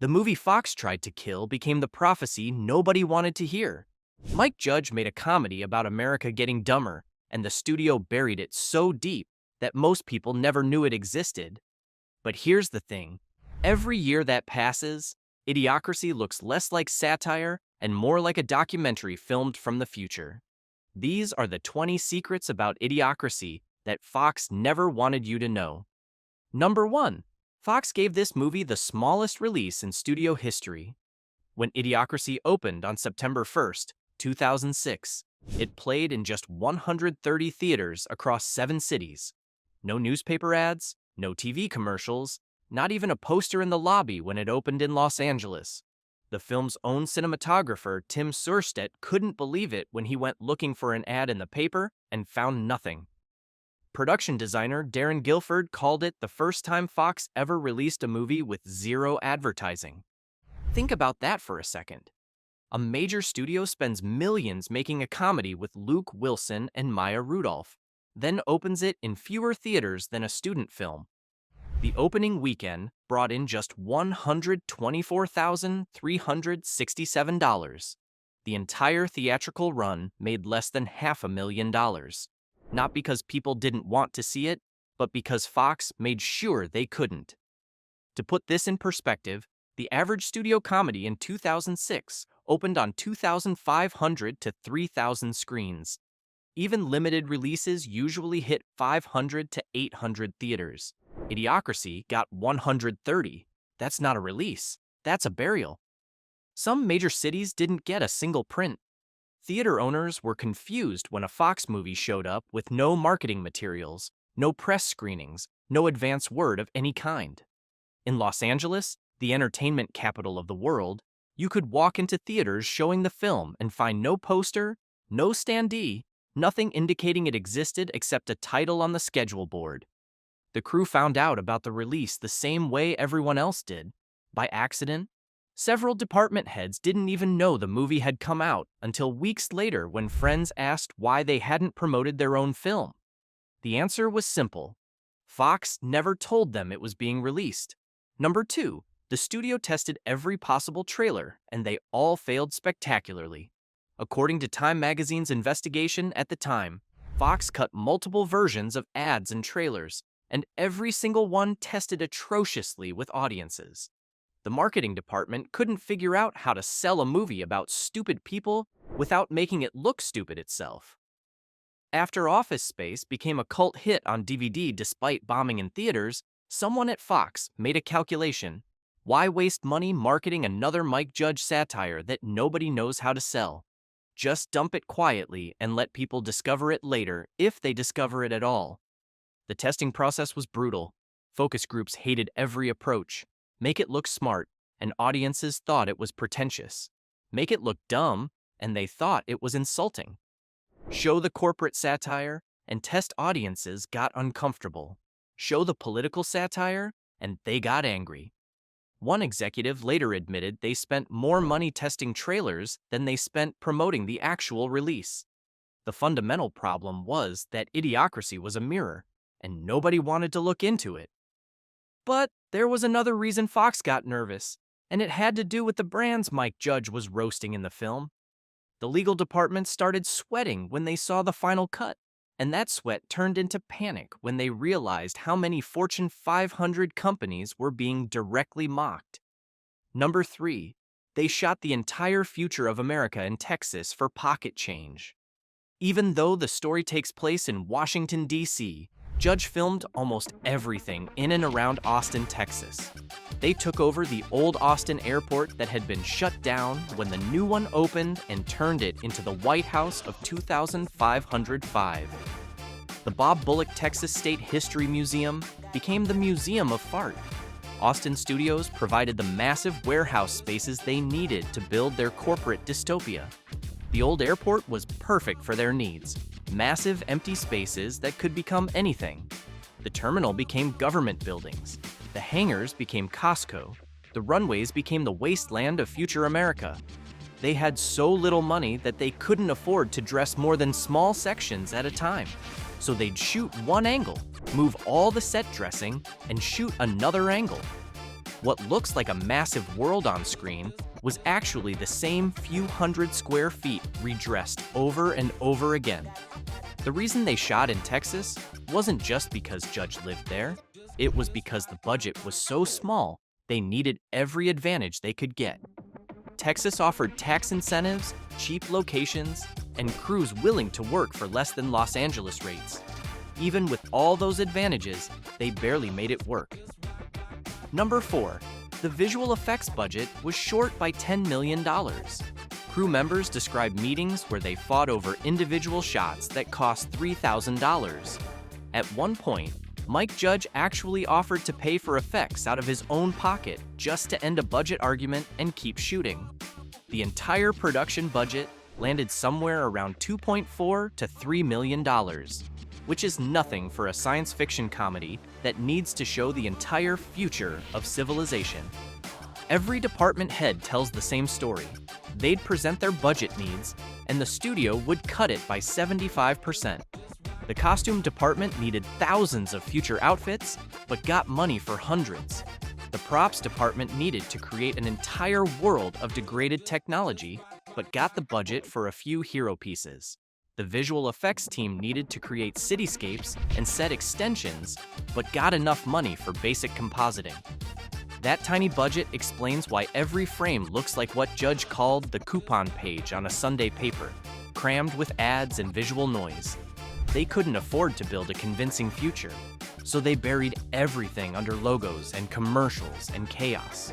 The movie Fox tried to kill became the prophecy nobody wanted to hear. Mike Judge made a comedy about America getting dumber, and the studio buried it so deep that most people never knew it existed. But here's the thing. Every year that passes, Idiocracy looks less like satire and more like a documentary filmed from the future. These are the 20 secrets about Idiocracy that Fox never wanted you to know. Number 1. Fox gave this movie the smallest release in studio history. When Idiocracy opened on September 1st, 2006, it played in just 130 theaters across 7 cities. No newspaper ads, no TV commercials, not even a poster in the lobby when it opened in Los Angeles. The film's own cinematographer, Tim Surstedt, couldn't believe it when he went looking for an ad in the paper and found nothing. Production designer Darren Guilford called it the first time Fox ever released a movie with zero advertising. Think about that for a second. A major studio spends millions making a comedy with Luke Wilson and Maya Rudolph, then opens it in fewer theaters than a student film. The opening weekend brought in just $124,367. The entire theatrical run made less than $500,000. Not because people didn't want to see it, but because Fox made sure they couldn't. To put this in perspective, the average studio comedy in 2006 opened on 2,500 to 3,000 screens. Even limited releases usually hit 500 to 800 theaters. Idiocracy got 130. That's not a release. That's a burial. Some major cities didn't get a single print. Theater owners were confused when a Fox movie showed up with no marketing materials, no press screenings, no advance word of any kind. In Los Angeles, the entertainment capital of the world, you could walk into theaters showing the film and find no poster, no standee, nothing indicating it existed except a title on the schedule board. The crew found out about the release the same way everyone else did, by accident. Several department heads didn't even know the movie had come out until weeks later when friends asked why they hadn't promoted their own film. The answer was simple. Fox never told them it was being released. Number 2, the studio tested every possible trailer, and they all failed spectacularly. According to Time magazine's investigation at the time, Fox cut multiple versions of ads and trailers, and every single one tested atrociously with audiences. The marketing department couldn't figure out how to sell a movie about stupid people without making it look stupid itself. After Office Space became a cult hit on DVD despite bombing in theaters, someone at Fox made a calculation. Why waste money marketing another Mike Judge satire that nobody knows how to sell? Just dump it quietly and let people discover it later, if they discover it at all. The testing process was brutal. Focus groups hated every approach. Make it look smart, and audiences thought it was pretentious. Make it look dumb, and they thought it was insulting. Show the corporate satire, and test audiences got uncomfortable. Show the political satire, and they got angry. One executive later admitted they spent more money testing trailers than they spent promoting the actual release. The fundamental problem was that Idiocracy was a mirror, and nobody wanted to look into it. But there was another reason Fox got nervous, and it had to do with the brands Mike Judge was roasting in the film. The legal department started sweating when they saw the final cut, and that sweat turned into panic when they realized how many Fortune 500 companies were being directly mocked. Number 3, they shot the entire future of America in Texas for pocket change. Even though the story takes place in Washington, D.C., Judge filmed almost everything in and around Austin, Texas. They took over the old Austin airport that had been shut down when the new one opened and turned it into the White House of 2505. The Bob Bullock Texas State History Museum became the Museum of Fart. Austin Studios provided the massive warehouse spaces they needed to build their corporate dystopia. The old airport was perfect for their needs. Massive empty spaces that could become anything. The terminal became government buildings. The hangars became Costco. The runways became the wasteland of future America. They had so little money that they couldn't afford to dress more than small sections at a time. So they'd shoot one angle, move all the set dressing, and shoot another angle. What looks like a massive world on screen was actually the same few hundred square feet redressed over and over again. The reason they shot in Texas wasn't just because Judge lived there. It was because the budget was so small, they needed every advantage they could get. Texas offered tax incentives, cheap locations, and crews willing to work for less than Los Angeles rates. Even with all those advantages, they barely made it work. Number 4. The visual effects budget was short by $10 million. Crew members described meetings where they fought over individual shots that cost $3,000. At one point, Mike Judge actually offered to pay for effects out of his own pocket just to end a budget argument and keep shooting. The entire production budget landed somewhere around $2.4 to $3 million, which is nothing for a science fiction comedy that needs to show the entire future of civilization. Every department head tells the same story. They'd present their budget needs, and the studio would cut it by 75%. The costume department needed thousands of future outfits, but got money for hundreds. The props department needed to create an entire world of degraded technology, but got the budget for a few hero pieces. The visual effects team needed to create cityscapes and set extensions, but got enough money for basic compositing. That tiny budget explains why every frame looks like what Judge called the coupon page on a Sunday paper, crammed with ads and visual noise. They couldn't afford to build a convincing future, so they buried everything under logos and commercials and chaos.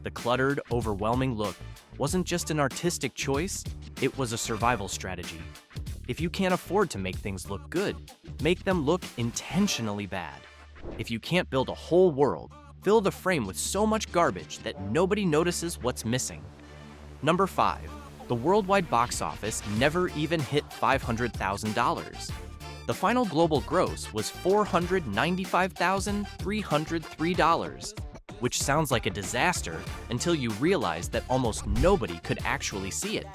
The cluttered, overwhelming look wasn't just an artistic choice, it was a survival strategy. If you can't afford to make things look good, make them look intentionally bad. If you can't build a whole world, fill the frame with so much garbage that nobody notices what's missing. Number 5. The worldwide box office never even hit $500,000. The final global gross was $495,303, which sounds like a disaster until you realize that almost nobody could actually see it.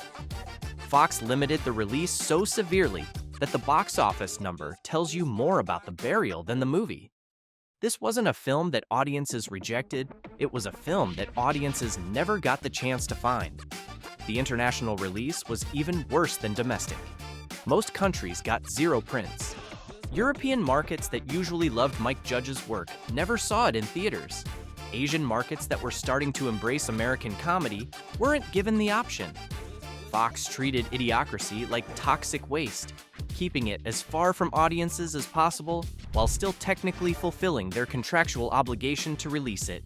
Fox limited the release so severely that the box office number tells you more about the burial than the movie. This wasn't a film that audiences rejected, it was a film that audiences never got the chance to find. The international release was even worse than domestic. Most countries got 0 prints. European markets that usually loved Mike Judge's work never saw it in theaters. Asian markets that were starting to embrace American comedy weren't given the option. Fox treated Idiocracy like toxic waste, keeping it as far from audiences as possible while still technically fulfilling their contractual obligation to release it.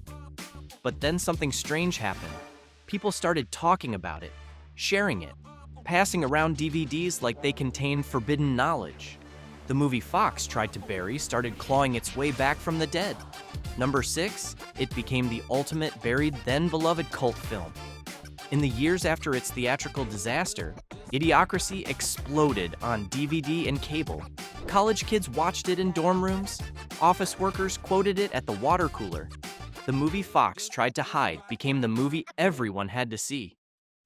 But then something strange happened. People started talking about it, sharing it, passing around DVDs like they contained forbidden knowledge. The movie Fox tried to bury started clawing its way back from the dead. Number 6, it became the ultimate buried then beloved cult film. In the years after its theatrical disaster, Idiocracy exploded on DVD and cable. College kids watched it in dorm rooms. Office workers quoted it at the water cooler. The movie Fox tried to hide became the movie everyone had to see.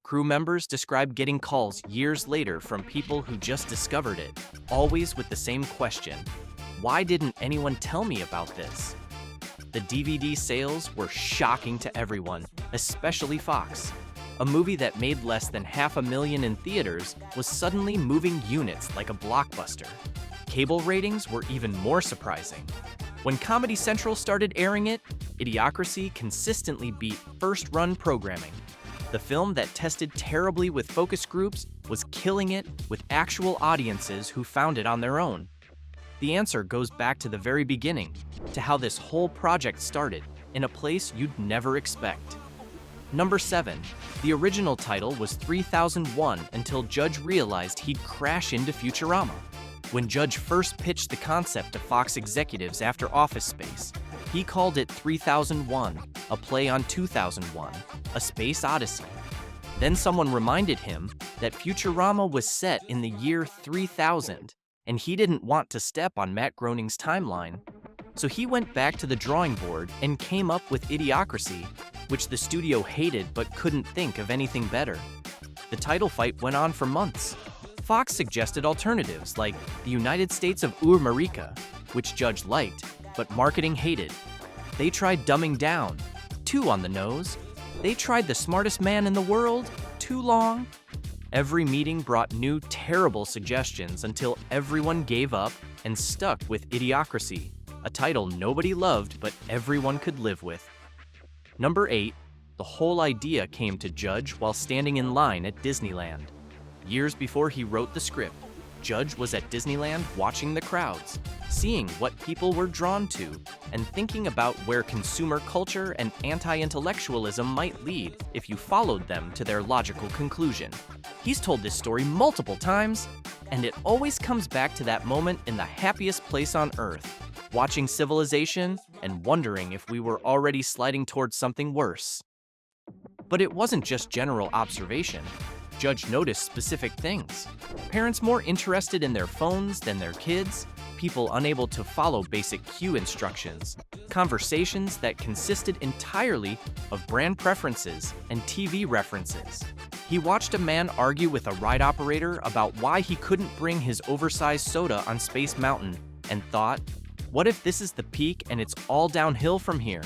Crew members described getting calls years later from people who just discovered it, always with the same question: why didn't anyone tell me about this? The DVD sales were shocking to everyone, especially Fox. A movie that made less than $500,000 in theaters was suddenly moving units like a blockbuster. Cable ratings were even more surprising. When Comedy Central started airing it, Idiocracy consistently beat first-run programming. The film that tested terribly with focus groups was killing it with actual audiences who found it on their own. The answer goes back to the very beginning, to how this whole project started, in a place you'd never expect. Number 7. The original title was 3001 until Judge realized he'd crash into Futurama. When Judge first pitched the concept to Fox executives after Office Space, he called it 3001, a play on 2001, A Space Odyssey. Then someone reminded him that Futurama was set in the year 3000, and he didn't want to step on Matt Groening's timeline. So he went back to the drawing board and came up with Idiocracy, which the studio hated but couldn't think of anything better. The title fight went on for months. Fox suggested alternatives like the United States of America, which Judge liked, but marketing hated. They tried dumbing down too on the nose. They tried the smartest man in the world too long. Every meeting brought new terrible suggestions until everyone gave up and stuck with Idiocracy, a title nobody loved but everyone could live with. Number 8. The whole idea came to Judge while standing in line at Disneyland. Years before he wrote the script, Judge was at Disneyland watching the crowds, seeing what people were drawn to, and thinking about where consumer culture and anti-intellectualism might lead if you followed them to their logical conclusion. He's told this story multiple times, and it always comes back to that moment in the happiest place on Earth, watching civilization and wondering if we were already sliding towards something worse. But it wasn't just general observation. Judge noticed specific things. Parents more interested in their phones than their kids, people unable to follow basic cue instructions, conversations that consisted entirely of brand preferences and TV references. He watched a man argue with a ride operator about why he couldn't bring his oversized soda on Space Mountain and thought, what if this is the peak and it's all downhill from here?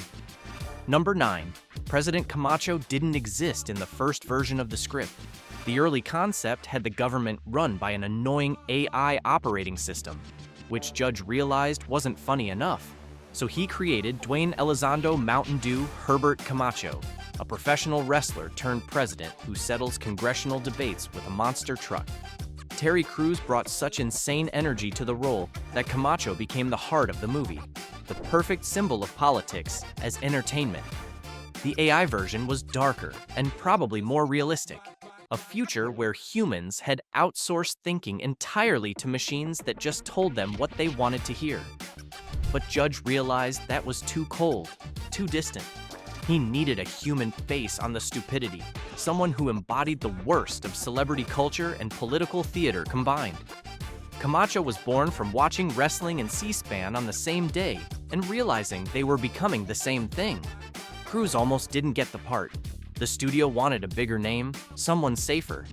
Number 9. President Camacho didn't exist in the first version of the script. The early concept had the government run by an annoying AI operating system, which Judge realized wasn't funny enough. So he created Dwayne Elizondo Mountain Dew Herbert Camacho, a professional wrestler turned president who settles congressional debates with a monster truck. Terry Crews brought such insane energy to the role that Camacho became the heart of the movie, the perfect symbol of politics as entertainment. The AI version was darker and probably more realistic. A future where humans had outsourced thinking entirely to machines that just told them what they wanted to hear. But Judge realized that was too cold, too distant. He needed a human face on the stupidity, someone who embodied the worst of celebrity culture and political theater combined. Camacho was born from watching wrestling and C-SPAN on the same day and realizing they were becoming the same thing. Crews almost didn't get the part. The studio wanted a bigger name, someone safer.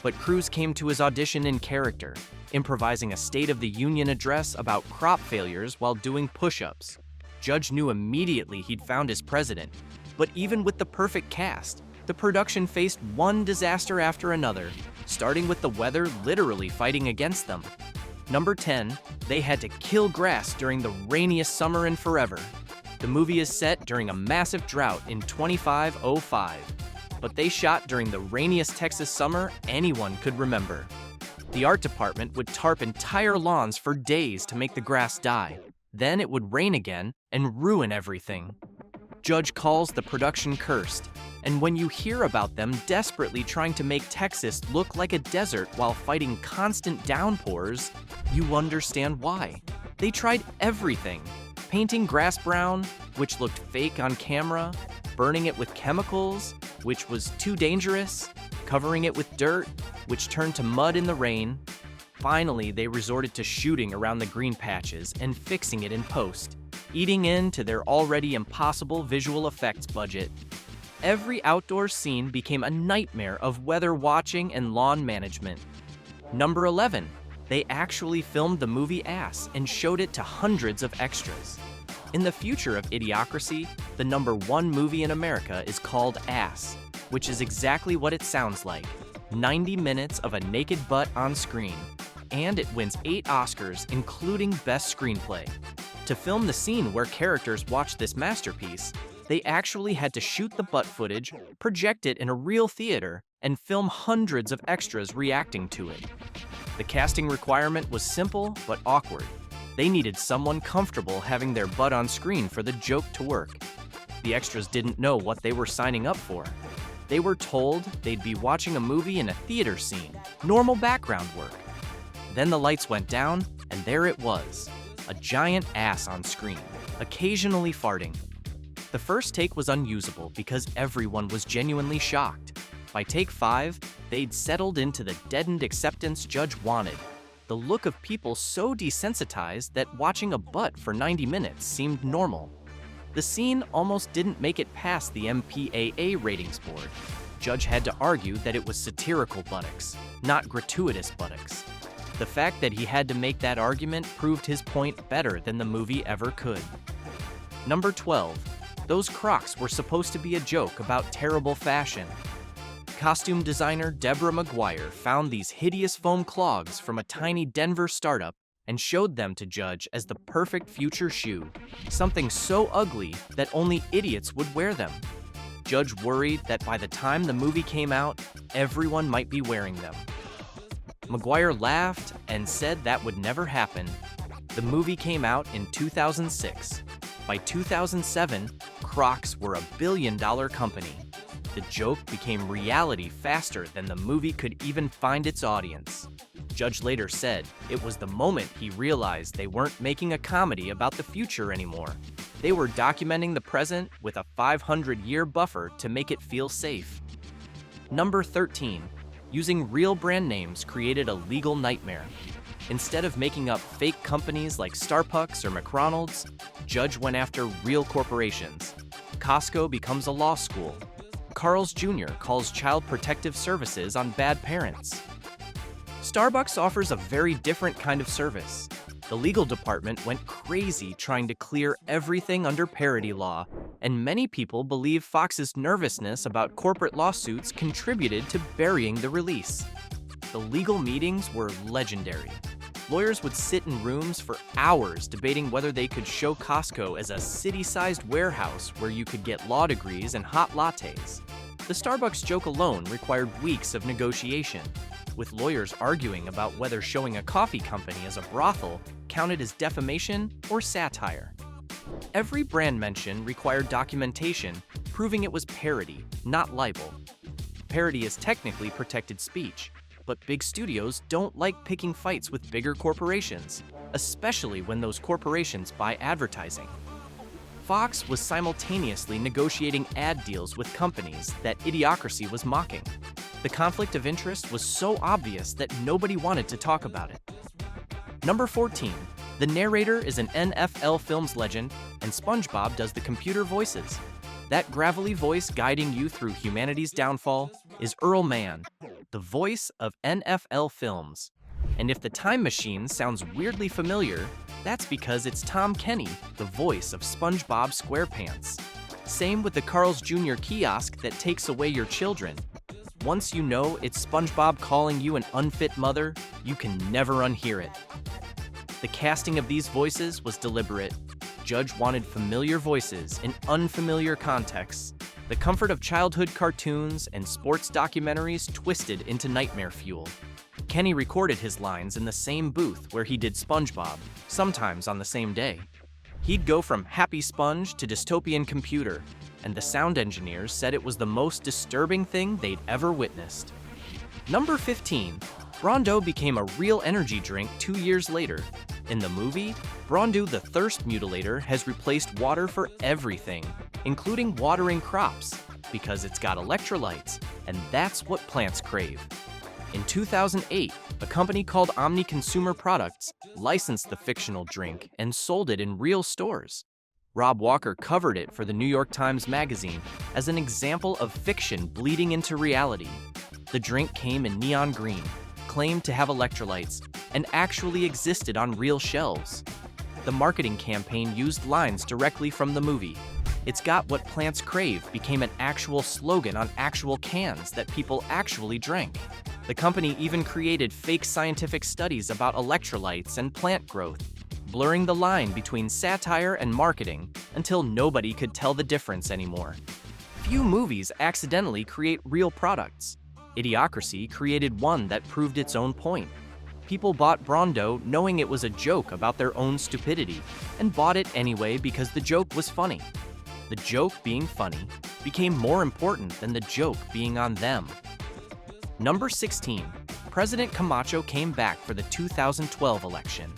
But Crews came to his audition in character, improvising a State of the Union address about crop failures while doing push-ups. Judge knew immediately he'd found his president. But even with the perfect cast, the production faced one disaster after another, starting with the weather literally fighting against them. Number 10, they had to kill grass during the rainiest summer in forever. The movie is set during a massive drought in 2505, but they shot during the rainiest Texas summer anyone could remember. The art department would tarp entire lawns for days to make the grass die. Then it would rain again and ruin everything. Judge calls the production cursed, and when you hear about them desperately trying to make Texas look like a desert while fighting constant downpours, you understand why. They tried everything. Painting grass brown, which looked fake on camera, burning it with chemicals, which was too dangerous, covering it with dirt, which turned to mud in the rain. Finally, they resorted to shooting around the green patches and fixing it in post, eating into their already impossible visual effects budget. Every outdoor scene became a nightmare of weather watching and lawn management. Number 11. They actually filmed the movie Ass and showed it to hundreds of extras. In the future of Idiocracy, the number 1 movie in America is called Ass, which is exactly what it sounds like, 90 minutes of a naked butt on screen. And it wins 8 Oscars, including Best Screenplay. To film the scene where characters watch this masterpiece, they actually had to shoot the butt footage, project it in a real theater, and film hundreds of extras reacting to it. The casting requirement was simple but awkward. They needed someone comfortable having their butt on screen for the joke to work. The extras didn't know what they were signing up for. They were told they'd be watching a movie in a theater scene, normal background work. Then the lights went down, and there it was, a giant ass on screen, occasionally farting. The first take was unusable because everyone was genuinely shocked. By take 5, they'd settled into the deadened acceptance Judge wanted. The look of people so desensitized that watching a butt for 90 minutes seemed normal. The scene almost didn't make it past the MPAA ratings board. Judge had to argue that it was satirical buttocks, not gratuitous buttocks. The fact that he had to make that argument proved his point better than the movie ever could. Number 12. Those Crocs were supposed to be a joke about terrible fashion. Costume designer Deborah McGuire found these hideous foam clogs from a tiny Denver startup and showed them to Judge as the perfect future shoe, something so ugly that only idiots would wear them. Judge worried that by the time the movie came out, everyone might be wearing them. McGuire laughed and said that would never happen. The movie came out in 2006. By 2007, Crocs were a billion-dollar company. The joke became reality faster than the movie could even find its audience. Judge later said it was the moment he realized they weren't making a comedy about the future anymore. They were documenting the present with a 500-year buffer to make it feel safe. Number 13. Using real brand names created a legal nightmare. Instead of making up fake companies like Starbucks or McDonald's, Judge went after real corporations. Costco becomes a law school. Carl's Jr. calls Child Protective Services on bad parents. Starbucks offers a very different kind of service. The legal department went crazy trying to clear everything under parody law, and many people believe Fox's nervousness about corporate lawsuits contributed to burying the release. The legal meetings were legendary. Lawyers would sit in rooms for hours debating whether they could show Costco as a city-sized warehouse where you could get law degrees and hot lattes. The Starbucks joke alone required weeks of negotiation, with lawyers arguing about whether showing a coffee company as a brothel counted as defamation or satire. Every brand mention required documentation proving it was parody, not libel. Parody is technically protected speech, but big studios don't like picking fights with bigger corporations, especially when those corporations buy advertising. Fox was simultaneously negotiating ad deals with companies that Idiocracy was mocking. The conflict of interest was so obvious that nobody wanted to talk about it. Number 14. The narrator is an NFL Films legend, and SpongeBob does the computer voices. That gravelly voice guiding you through humanity's downfall is Earl Mann, the voice of NFL Films. And if the time machine sounds weirdly familiar, that's because it's Tom Kenny, the voice of SpongeBob SquarePants. Same with the Carl's Jr. kiosk that takes away your children. Once you know it's SpongeBob calling you an unfit mother, you can never unhear it. The casting of these voices was deliberate. Judge wanted familiar voices in unfamiliar contexts. The comfort of childhood cartoons and sports documentaries twisted into nightmare fuel. Kenny recorded his lines in the same booth where he did SpongeBob, sometimes on the same day. He'd go from happy sponge to dystopian computer, and the sound engineers said it was the most disturbing thing they'd ever witnessed. Number 15. Bronto became a real energy drink 2 years later. In the movie, Bronto the Thirst Mutilator has replaced water for everything, including watering crops, because it's got electrolytes, and that's what plants crave. In 2008, a company called Omni Consumer Products licensed the fictional drink and sold it in real stores. Rob Walker covered it for the New York Times Magazine as an example of fiction bleeding into reality. The drink came in neon green, claimed to have electrolytes, and actually existed on real shelves. The marketing campaign used lines directly from the movie. "It's got what plants crave" became an actual slogan on actual cans that people actually drank. The company even created fake scientific studies about electrolytes and plant growth, blurring the line between satire and marketing until nobody could tell the difference anymore. Few movies accidentally create real products. Idiocracy created one that proved its own point. People bought Bronto knowing it was a joke about their own stupidity, and bought it anyway because the joke was funny. The joke being funny became more important than the joke being on them. Number 16. President Camacho came back for the 2012 election.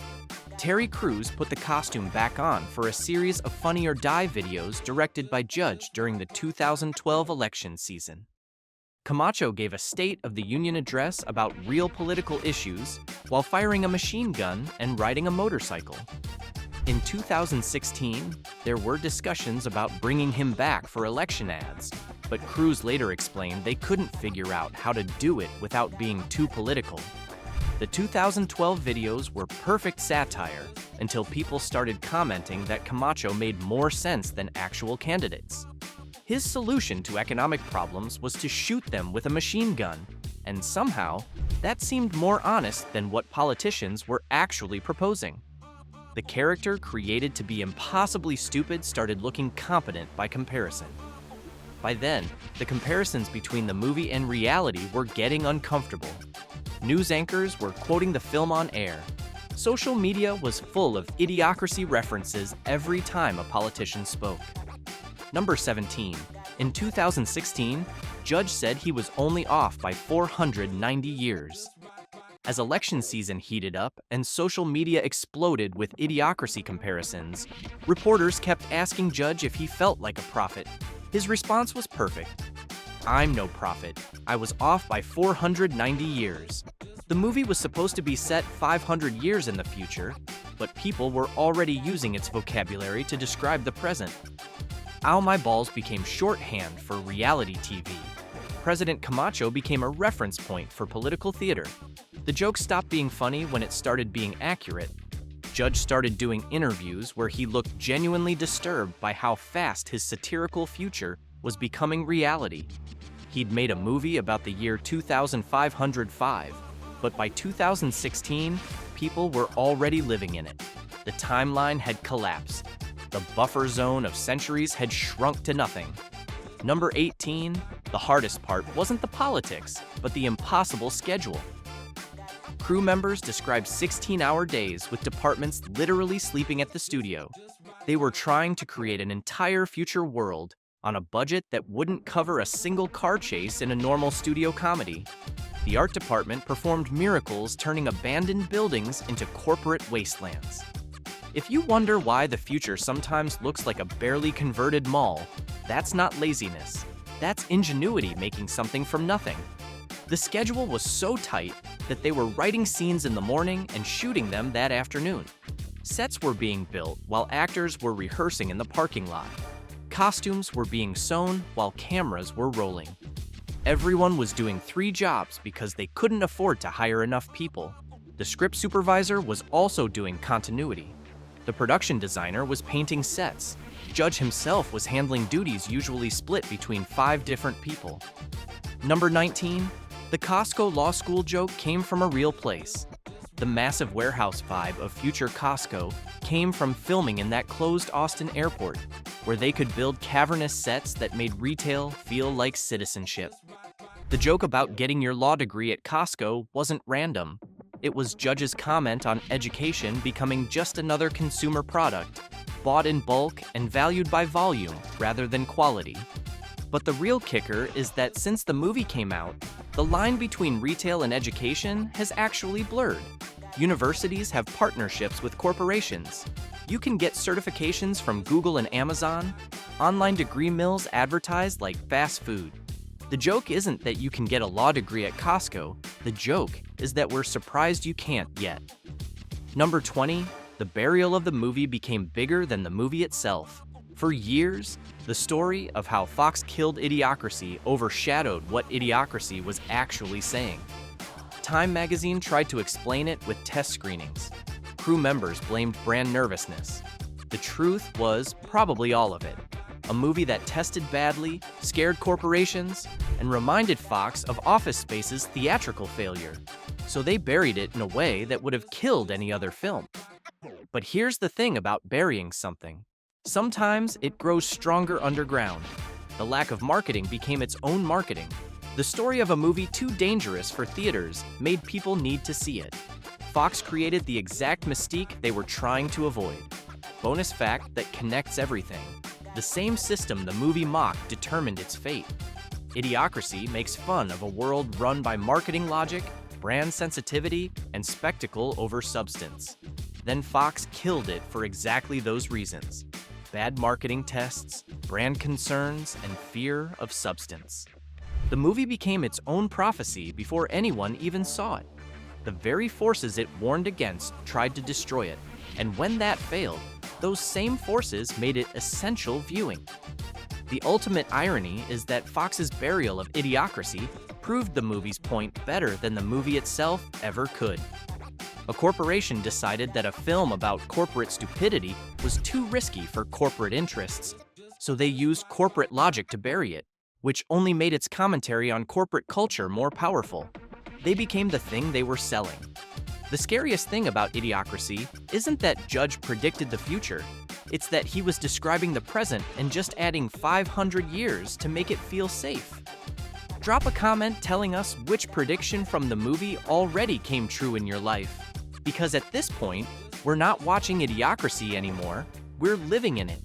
Terry Crews put the costume back on for a series of Funny or Die videos directed by Judge during the 2012 election season. Camacho gave a State of the Union address about real political issues while firing a machine gun and riding a motorcycle. In 2016, there were discussions about bringing him back for election ads, but Crews later explained they couldn't figure out how to do it without being too political. The 2012 videos were perfect satire until people started commenting that Camacho made more sense than actual candidates. His solution to economic problems was to shoot them with a machine gun, and somehow, that seemed more honest than what politicians were actually proposing. The character created to be impossibly stupid started looking competent by comparison. By then, the comparisons between the movie and reality were getting uncomfortable. News anchors were quoting the film on air. Social media was full of Idiocracy references every time a politician spoke. Number 17. In 2016, Judge said he was only off by 490 years. As election season heated up and social media exploded with Idiocracy comparisons, reporters kept asking Judge if he felt like a prophet. His response was perfect. "I'm no prophet. I was off by 490 years. The movie was supposed to be set 500 years in the future, but people were already using its vocabulary to describe the present." "Ow my balls" became shorthand for reality TV. President Camacho became a reference point for political theater. The joke stopped being funny when it started being accurate. Judge started doing interviews where he looked genuinely disturbed by how fast his satirical future was becoming reality. He'd made a movie about the year 2505, but by 2016, people were already living in it. The timeline had collapsed. The buffer zone of centuries had shrunk to nothing. Number 18, the hardest part wasn't the politics, but the impossible schedule. Crew members described 16-hour days with departments literally sleeping at the studio. They were trying to create an entire future world on a budget that wouldn't cover a single car chase in a normal studio comedy. The art department performed miracles, turning abandoned buildings into corporate wastelands. If you wonder why the future sometimes looks like a barely converted mall, that's not laziness. That's ingenuity making something from nothing. The schedule was so tight that they were writing scenes in the morning and shooting them that afternoon. Sets were being built while actors were rehearsing in the parking lot. Costumes were being sewn while cameras were rolling. Everyone was doing 3 jobs because they couldn't afford to hire enough people. The script supervisor was also doing continuity. The production designer was painting sets. Judge himself was handling duties usually split between 5 different people. Number 19, the Costco Law School joke came from a real place. The massive warehouse vibe of future Costco came from filming in that closed Austin airport, where they could build cavernous sets that made retail feel like citizenship. The joke about getting your law degree at Costco wasn't random. It was Judge's comment on education becoming just another consumer product, bought in bulk and valued by volume rather than quality. But the real kicker is that since the movie came out, the line between retail and education has actually blurred. Universities have partnerships with corporations. You can get certifications from Google and Amazon. Online degree mills advertise like fast food. The joke isn't that you can get a law degree at Costco. The joke is that we're surprised you can't yet. Number 20, the burial of the movie became bigger than the movie itself. For years, the story of how Fox killed Idiocracy overshadowed what Idiocracy was actually saying. Time magazine tried to explain it with test screenings. Crew members blamed brand nervousness. The truth was probably all of it. A movie that tested badly, scared corporations, and reminded Fox of Office Space's theatrical failure. So they buried it in a way that would have killed any other film. But here's the thing about burying something. Sometimes it grows stronger underground. The lack of marketing became its own marketing. The story of a movie too dangerous for theaters made people need to see it. Fox created the exact mystique they were trying to avoid. Bonus fact that connects everything. The same system the movie mocked determined its fate. Idiocracy makes fun of a world run by marketing logic, brand sensitivity, and spectacle over substance. Then Fox killed it for exactly those reasons. Bad marketing tests, brand concerns, and fear of substance. The movie became its own prophecy before anyone even saw it. The very forces it warned against tried to destroy it, and when that failed, those same forces made it essential viewing. The ultimate irony is that Fox's burial of Idiocracy proved the movie's point better than the movie itself ever could. A corporation decided that a film about corporate stupidity was too risky for corporate interests, so they used corporate logic to bury it, which only made its commentary on corporate culture more powerful. They became the thing they were selling. The scariest thing about Idiocracy isn't that Judge predicted the future, it's that he was describing the present and just adding 500 years to make it feel safe. Drop a comment telling us which prediction from the movie already came true in your life. Because at this point, we're not watching Idiocracy anymore, we're living in it.